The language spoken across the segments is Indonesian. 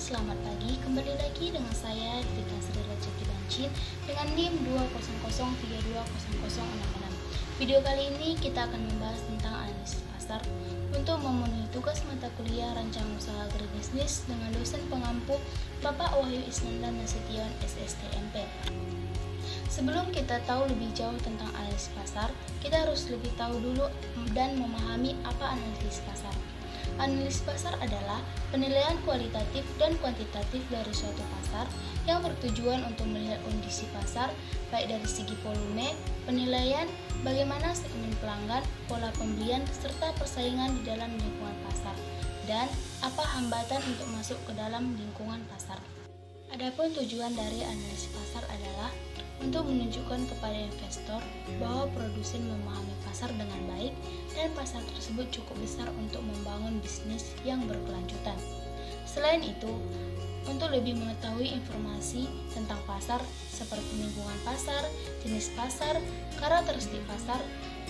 selamat pagi. Kembali lagi dengan saya Dika Sri Rajati Bancin dengan NIM 200320066. Video kali ini kita akan membahas tentang analisis pasar untuk memenuhi tugas mata kuliah Rancangan Usaha Agribisnis dengan dosen pengampu Bapak Wahyu Isnanda Nasution SSTMP. Sebelum kita tahu lebih jauh tentang analisis pasar, kita harus lebih tahu dulu dan memahami apa analisis pasar. Analisis pasar adalah penilaian kualitatif dan kuantitatif dari suatu pasar yang bertujuan untuk melihat kondisi pasar, baik dari segi volume, penilaian, bagaimana segmen pelanggan, pola pembelian, serta persaingan di dalam lingkungan pasar, dan apa hambatan untuk masuk ke dalam lingkungan pasar. Adapun tujuan dari analisis pasar adalah untuk menunjukkan kepada investor bahwa produsen memahami pasar dengan baik dan pasar tersebut cukup besar untuk membangun bisnis yang berkelanjutan. Selain itu, untuk lebih mengetahui informasi tentang pasar seperti lingkungan pasar, jenis pasar, karakteristik pasar,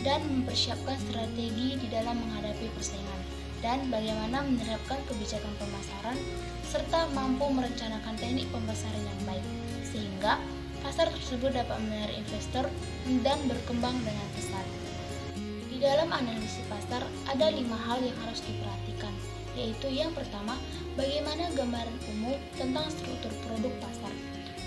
dan mempersiapkan strategi di dalam menghadapi persaingan, dan bagaimana menerapkan kebijakan pemasaran, serta mampu merencanakan teknik pemasaran yang baik, sehingga pasar tersebut dapat menarik investor dan berkembang dengan pesat. Di dalam analisis pasar, ada 5 hal yang harus diperhatikan, yaitu yang pertama, bagaimana gambaran umum tentang struktur produk pasar.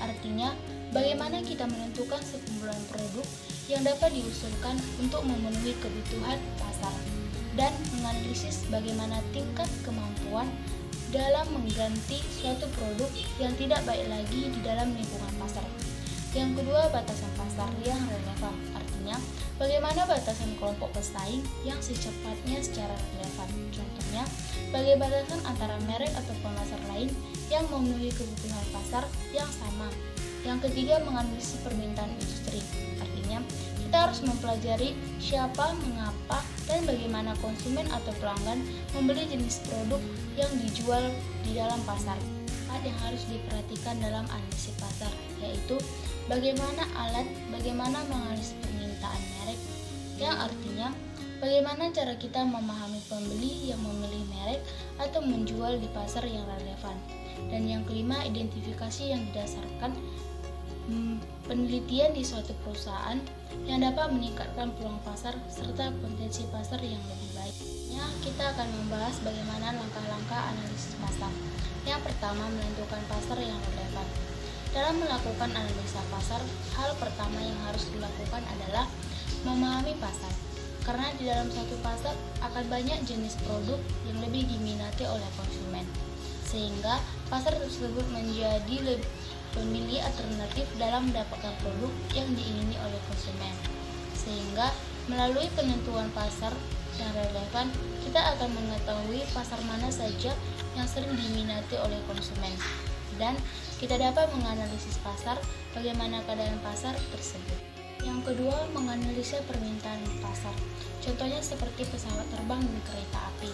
Artinya, bagaimana kita menentukan sekumpulan produk yang dapat diusulkan untuk memenuhi kebutuhan pasar, dan menganalisis bagaimana tingkat kemampuan dalam mengganti suatu produk yang tidak baik lagi di dalam lingkungan pasar. Yang kedua, batasan pasar yang relevan, artinya bagaimana batasan kelompok pesaing yang secepatnya secara relevan. Contohnya, bagi batasan antara merek atau pemasar lain yang memenuhi kebutuhan pasar yang sama. Yang ketiga, menganalisis permintaan industri, artinya kita harus mempelajari siapa, mengapa, dan bagaimana konsumen atau pelanggan membeli jenis produk yang dijual di dalam pasar. Yang harus diperhatikan dalam analisis pasar, yaitu bagaimana menganalisis permintaan merek, yang artinya bagaimana cara kita memahami pembeli yang memilih merek atau menjual di pasar yang relevan. Dan yang kelima, identifikasi yang didasarkan penelitian di suatu perusahaan yang dapat meningkatkan peluang pasar serta potensi pasar yang lebih baik. Kita akan membahas bagaimana langkah-langkah analisis pasar. Yang pertama, menentukan pasar yang relevan. Dalam melakukan analisa pasar, hal pertama yang harus dilakukan adalah memahami pasar. Karena di dalam suatu pasar akan banyak jenis produk yang lebih diminati oleh konsumen, sehingga pasar tersebut menjadi pemilih alternatif dalam mendapatkan produk yang diingini oleh konsumen. Sehingga melalui penentuan pasar yang relevan, kita akan mengetahui pasar mana saja yang sering diminati oleh konsumen, dan kita dapat menganalisis pasar, bagaimana keadaan pasar tersebut. Yang kedua, menganalisa permintaan pasar. Contohnya seperti pesawat terbang dan kereta api.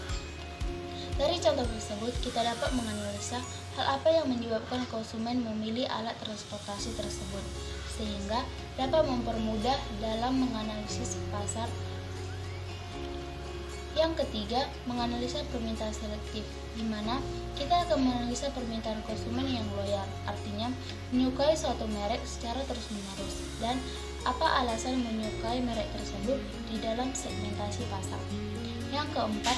Dari contoh tersebut, kita dapat menganalisa hal apa yang menyebabkan konsumen memilih alat transportasi tersebut, sehingga dapat mempermudah dalam menganalisis pasar. Yang ketiga, menganalisa permintaan selektif, di mana kita akan menganalisa permintaan konsumen yang loyal, artinya menyukai suatu merek secara terus-menerus, dan apa alasan menyukai merek tersebut di dalam segmentasi pasar. Yang keempat,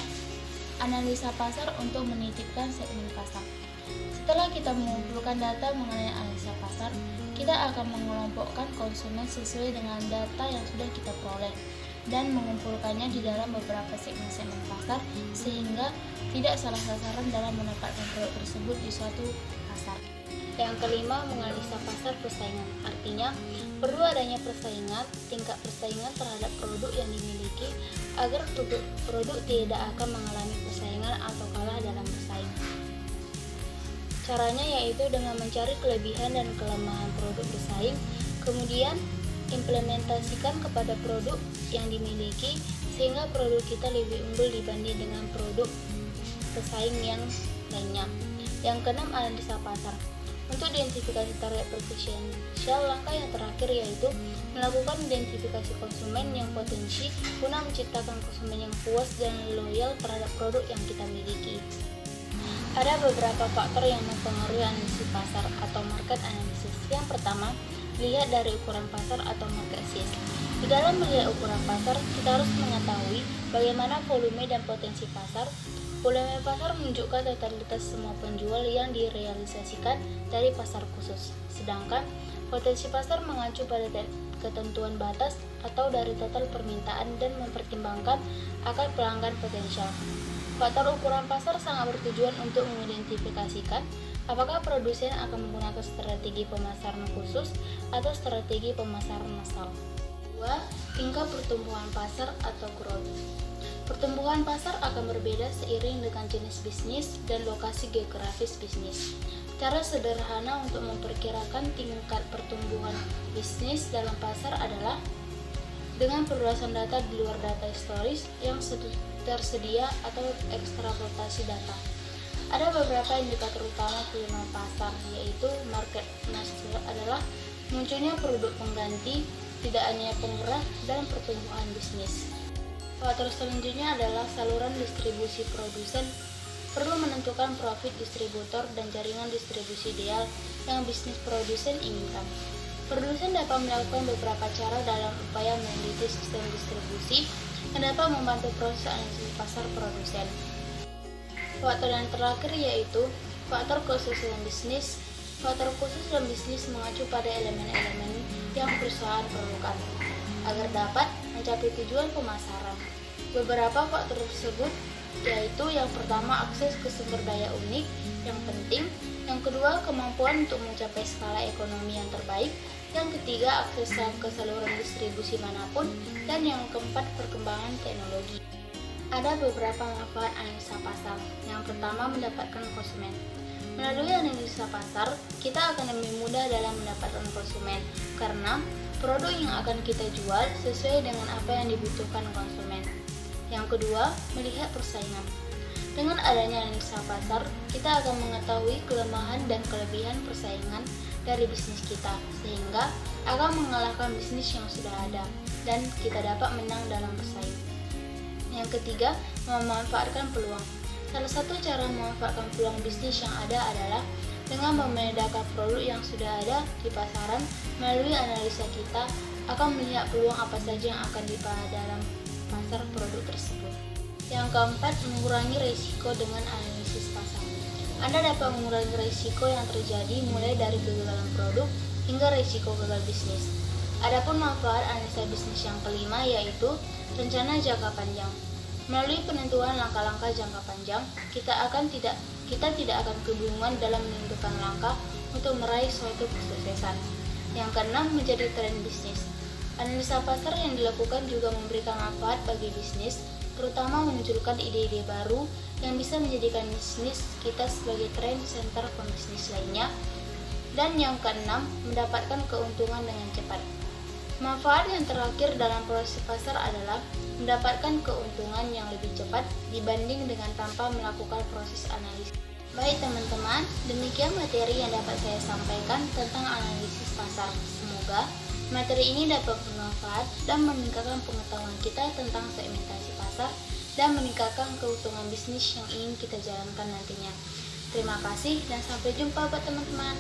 analisa pasar untuk menitipkan segmen pasar. Setelah kita mengumpulkan data mengenai analisa pasar, kita akan mengelompokkan konsumen sesuai dengan data yang sudah kita peroleh dan mengumpulkannya di dalam beberapa segmen-segmen pasar sehingga tidak salah sasaran dalam menempatkan produk tersebut di suatu pasar. Yang kelima, menganalisa pasar persaingan. Artinya, perlu adanya persaingan, tingkat persaingan terhadap produk yang dimiliki agar produk tidak akan mengalami persaingan atau kalah dalam bersaing. Caranya yaitu dengan mencari kelebihan dan kelemahan produk bersaing, kemudian implementasikan kepada produk yang dimiliki sehingga produk kita lebih unggul dibanding dengan produk pesaing yang lainnya. Yang keenam, analisa pasar. Untuk identifikasi target preferensial, langkah yang terakhir yaitu melakukan identifikasi konsumen yang potensi guna menciptakan konsumen yang puas dan loyal terhadap produk yang kita miliki. Ada beberapa faktor yang mempengaruhi analisis pasar atau market analysis. Yang pertama, lihat dari ukuran pasar atau market size. Di dalam melihat ukuran pasar, kita harus mengetahui bagaimana volume dan potensi pasar. Volume pasar menunjukkan totalitas semua penjual yang direalisasikan dari pasar khusus. Sedangkan potensi pasar mengacu pada ketentuan batas atau dari total permintaan dan mempertimbangkan akar pelanggan potensial. Faktor ukuran pasar sangat bertujuan untuk mengidentifikasikan apakah produsen akan menggunakan strategi pemasaran khusus atau strategi pemasaran massal. 2. Tingkat pertumbuhan pasar atau growth. Pertumbuhan pasar akan berbeda seiring dengan jenis bisnis dan lokasi geografis bisnis. Cara sederhana untuk memperkirakan tingkat pertumbuhan bisnis dalam pasar adalah dengan perluasan data di luar data historis yang tersedia atau ekstrapolasi data. Ada beberapa indikator utama peluang pasar, yaitu market mature adalah munculnya produk pengganti, tidak hanya pemurah, dan pertumbuhan bisnis. Faktor selanjutnya adalah saluran distribusi produsen. Perlu menentukan profit distributor dan jaringan distribusi ideal yang bisnis produsen inginkan. Produsen dapat melakukan beberapa cara dalam upaya meneliti sistem distribusi yang dapat membantu proses analisis pasar produsen. Faktor yang terakhir yaitu faktor kesulitan bisnis. Faktor khusus dalam bisnis mengacu pada elemen-elemen yang perusahaan perlukan agar dapat mencapai tujuan pemasaran. Beberapa faktor tersebut yaitu yang pertama akses ke sumber daya unik yang penting, yang kedua kemampuan untuk mencapai skala ekonomi yang terbaik, yang ketiga akses ke saluran distribusi manapun, dan yang keempat perkembangan teknologi. Ada beberapa manfaat analisa pasar. Yang pertama, mendapatkan konsumen. Melalui analisa pasar, kita akan lebih mudah dalam mendapatkan konsumen karena produk yang akan kita jual sesuai dengan apa yang dibutuhkan konsumen. Yang kedua, melihat persaingan. Dengan adanya analisa pasar, kita akan mengetahui kelemahan dan kelebihan persaingan dari bisnis kita, sehingga akan mengalahkan bisnis yang sudah ada, dan kita dapat menang dalam bersaing. Yang ketiga, memanfaatkan peluang. Salah satu cara memanfaatkan peluang bisnis yang ada adalah dengan membedakan produk yang sudah ada di pasaran. Melalui analisa kita akan melihat peluang apa saja yang akan dipakai dalam pasar produk tersebut. Yang keempat, mengurangi risiko dengan analisis pasar. Anda dapat mengurangi risiko yang terjadi mulai dari kegagalan produk hingga risiko gagal bisnis. Adapun manfaat analisa bisnis yang kelima yaitu rencana jangka panjang. Melalui penentuan langkah-langkah jangka panjang, kita tidak akan kebingungan dalam menentukan langkah untuk meraih suatu kesuksesan. Yang keenam, menjadi tren bisnis. Analisa pasar yang dilakukan juga memberikan manfaat bagi bisnis, terutama memunculkan ide-ide baru yang bisa menjadikan bisnis kita sebagai tren center pembisnis lainnya. Dan yang keenam, mendapatkan keuntungan dengan cepat. Manfaat yang terakhir dalam proses pasar adalah mendapatkan keuntungan yang lebih cepat dibanding dengan tanpa melakukan proses analisis. Baik teman-teman, demikian materi yang dapat saya sampaikan tentang analisis pasar. Semoga materi ini dapat bermanfaat dan meningkatkan pengetahuan kita tentang segmentasi pasar dan meningkatkan keuntungan bisnis yang ingin kita jalankan nantinya. Terima kasih dan sampai jumpa buat teman-teman.